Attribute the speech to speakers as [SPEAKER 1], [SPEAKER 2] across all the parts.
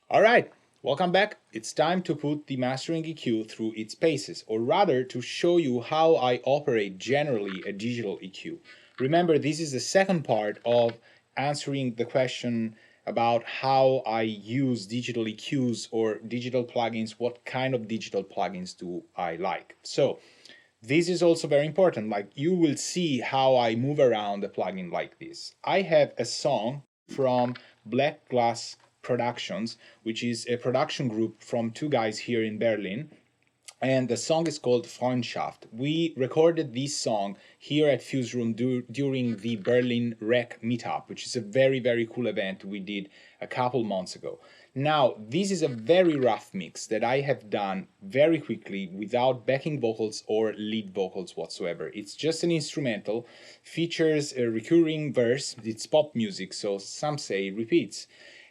[SPEAKER 1] All right, welcome back. It's time to put the mastering EQ through its paces, or rather to show you how I operate generally a digital EQ. Remember, this is the second part of answering the question about how I use digital EQs or digital plugins, what kind of digital plugins do I like. So this is also very important, like you will see how I move around a plugin like this. I have a song from Blackglass Productions, which is a production group from two guys here in Berlin. And the song is called Freundschaft. We recorded this song here at Fuseroom during the Berlin Rec meetup, which is a very, very cool event we did a couple months ago. Now, this is a very rough mix that I have done very quickly without backing vocals or lead vocals whatsoever. It's just an instrumental, features a recurring verse, it's pop music, so some say repeats,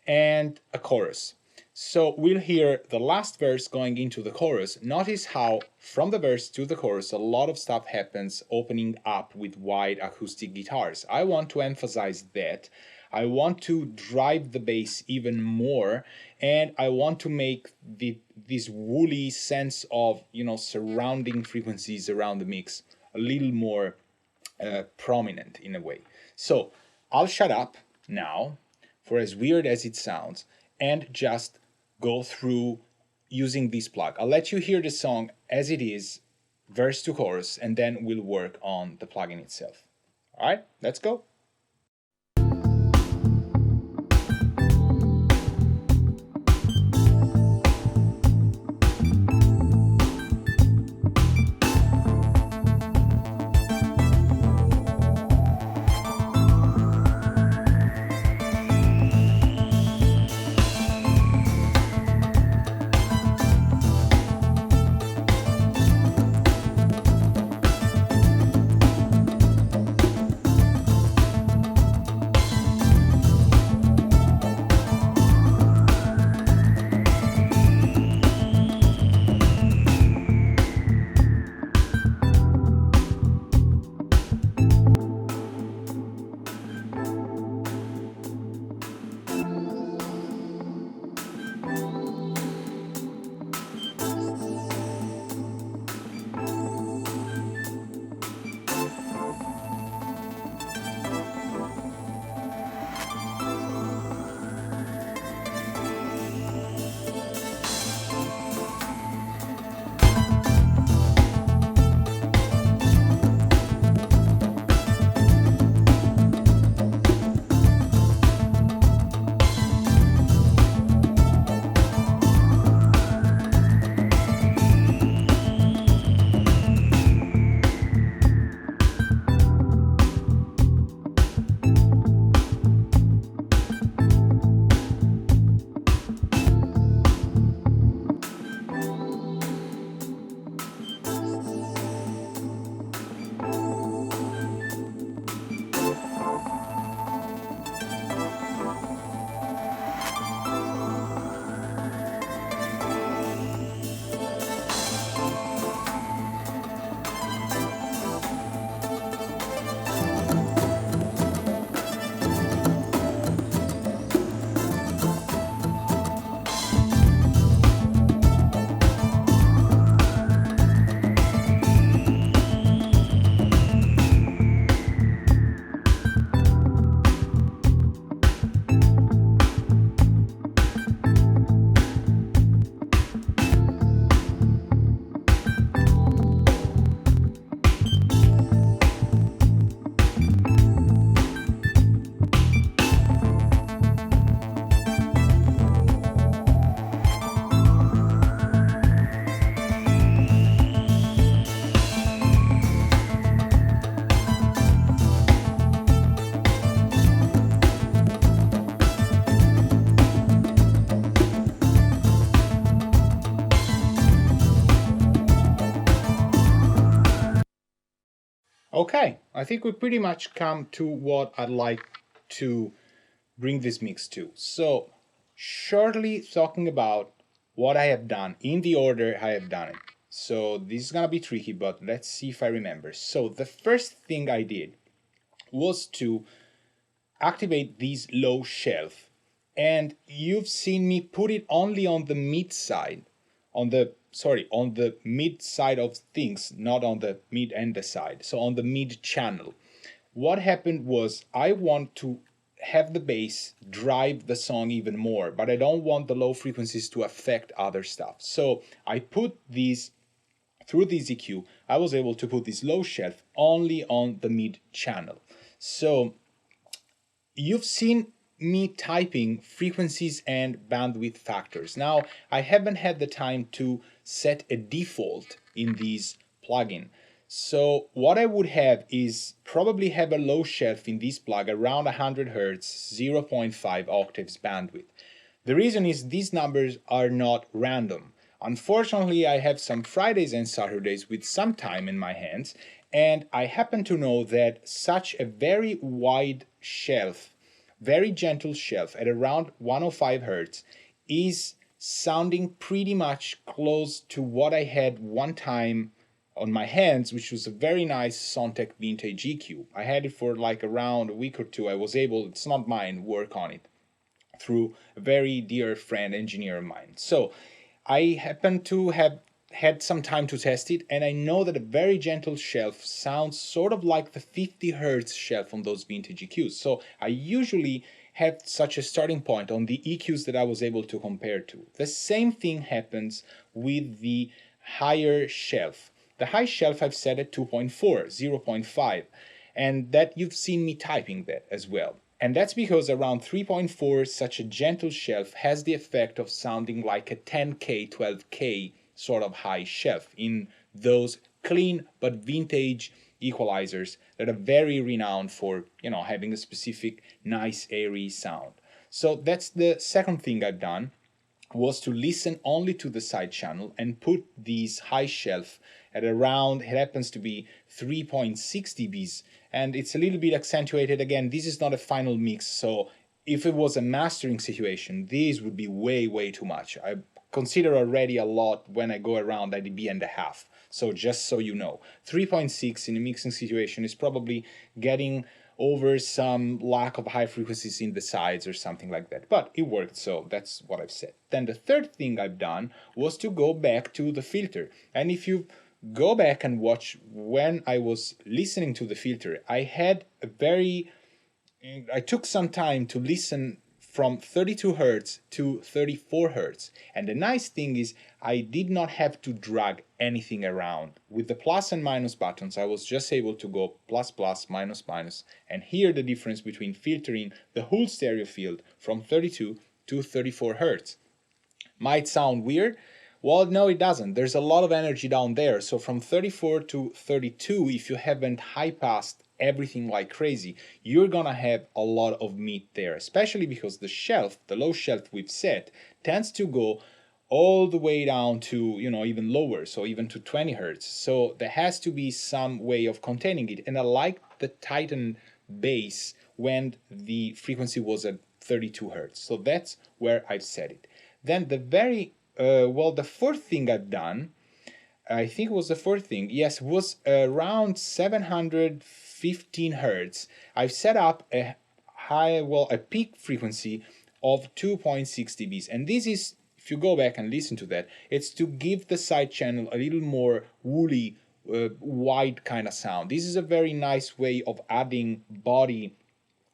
[SPEAKER 1] and a chorus. So we'll hear the last verse going into the chorus. Notice how from the verse to the chorus a lot of stuff happens opening up with wide acoustic guitars. I want to emphasize that. I want to drive the bass even more, and I want to make this woolly sense of, surrounding frequencies around the mix a little more prominent in a way. So I'll shut up now, for as weird as it sounds, and just go through using this plug. I'll let you hear the song as it is, verse to chorus, and then we'll work on the plugin itself. All right, let's go. Okay, I think we pretty much come to what I'd like to bring this mix to. So, shortly talking about what I have done in the order I have done it. So this is gonna be tricky, but let's see if I remember. So the first thing I did was to activate this low shelf and you've seen me put it only on the mid side, on the mid side of things, not on the mid and the side, so on the mid channel. What happened was I want to have the bass drive the song even more, but I don't want the low frequencies to affect other stuff. So I put these, through this EQ, I was able to put this low shelf only on the mid channel. So you've seen me typing frequencies and bandwidth factors. Now, I haven't had the time to set a default in these plugin. So what I would have is probably have a low shelf in this plug around 100 Hertz, 0.5 octaves bandwidth. The reason is these numbers are not random. Unfortunately, I have some Fridays and Saturdays with some time in my hands, and I happen to know that such a very wide shelf, very gentle shelf at around 105 Hertz is sounding pretty much close to what I had one time on my hands, which was a very nice Sontec vintage EQ. I had it for like around a week or two. I was able, it's not mine, work on it through a very dear friend, engineer of mine. So I happen to have had some time to test it, and I know that a very gentle shelf sounds sort of like the 50 Hertz shelf on those vintage EQs. So I usually have such a starting point on the EQs that I was able to compare to. The same thing happens with the higher shelf. The high shelf I've set at 2.4, 0.5, and that you've seen me typing that as well. And that's because around 3.4, such a gentle shelf has the effect of sounding like a 10K, 12K sort of high shelf in those clean but vintage equalizers that are very renowned for, having a specific nice airy sound. So that's the second thing I've done, was to listen only to the side channel and put these high shelf at around, it happens to be 3.6 dBs, and it's a little bit accentuated. Again, this is not a final mix, so if it was a mastering situation, these would be way too much. I consider already a lot when I go around a dB and a half. So just so you know, 3.6 in a mixing situation is probably getting over some lack of high frequencies in the sides or something like that. But it worked, so that's what I've said. Then the third thing I've done was to go back to the filter. And if you go back and watch when I was listening to the filter, I took some time to listen from 32 Hertz to 34 Hertz. And the nice thing is I did not have to drag anything around. With the plus and minus buttons, I was just able to go plus, plus, minus, minus, and hear the difference between filtering the whole stereo field from 32 to 34 Hertz. Might sound weird. Well, no, it doesn't. There's a lot of energy down there. So from 34 to 32, if you haven't high-passed everything like crazy, you're gonna have a lot of meat there, especially because the shelf, the low shelf we've set, tends to go all the way down to, even lower, so even to 20 Hertz. So there has to be some way of containing it. And I like the Titan bass when the frequency was at 32 Hertz. So that's where I've set it. Then the fourth thing I've done, I think it was the fourth thing, yes, was around 715 Hertz. I've set up a peak frequency of 2.6 dBs. And this is, if you go back and listen to that, it's to give the side channel a little more woolly, wide kind of sound. This is a very nice way of adding body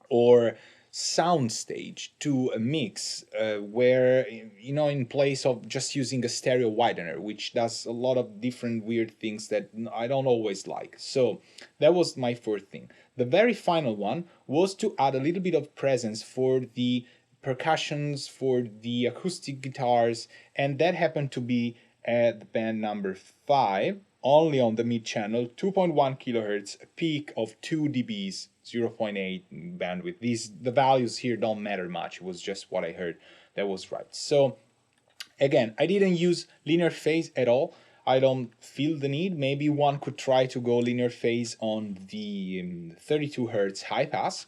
[SPEAKER 1] or sound stage to a mix where, in place of just using a stereo widener, which does a lot of different weird things that I don't always like. So that was my fourth thing. The very final one was to add a little bit of presence for the percussions, for the acoustic guitars, and that happened to be at the band number 5, only on the mid channel, 2.1 kilohertz, a peak of 2 dBs, 0.8 bandwidth. The values here don't matter much. It was just what I heard that was right. So again, I didn't use linear phase at all. I don't feel the need. Maybe one could try to go linear phase on the 32 Hertz high pass.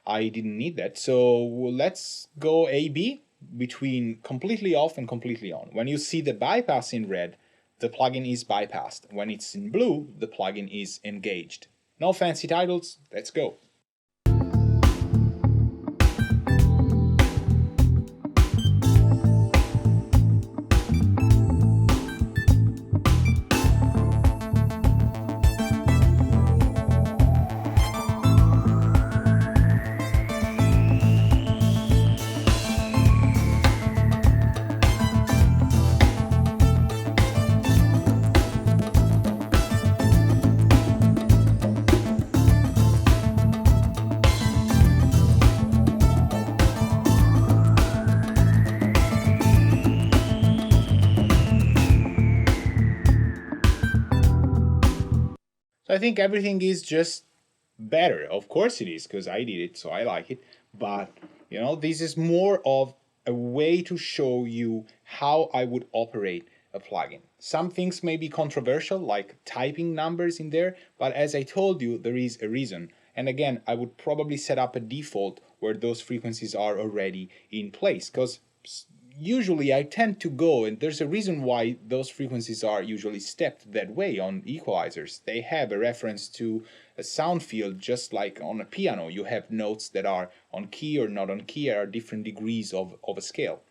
[SPEAKER 1] I didn't need that. So let's go A-B between completely off and completely on. When you see the bypass in red, the plugin is bypassed. When it's in blue, the plugin is engaged. No fancy titles, let's go. So I think everything is just better. Of course it is, because I did it, so I like it. But, you know, this is more of a way to show you how I would operate a plugin. Some things may be controversial, like typing numbers in there, but as I told you, there is a reason. And again, I would probably set up a default where those frequencies are already in place, because usually I tend to go, and there's a reason why those frequencies are usually stepped that way on equalizers. They have a reference to a sound field, just like on a piano. You have notes that are on key or not on key, are different degrees of a scale.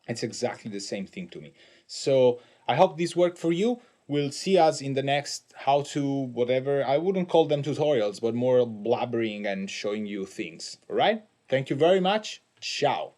[SPEAKER 1] It's exactly the same thing to me. So I hope this worked for you. We'll see us in the next how-to, whatever. I wouldn't call them tutorials, but more blabbering and showing you things. All right? Thank you very much. Ciao.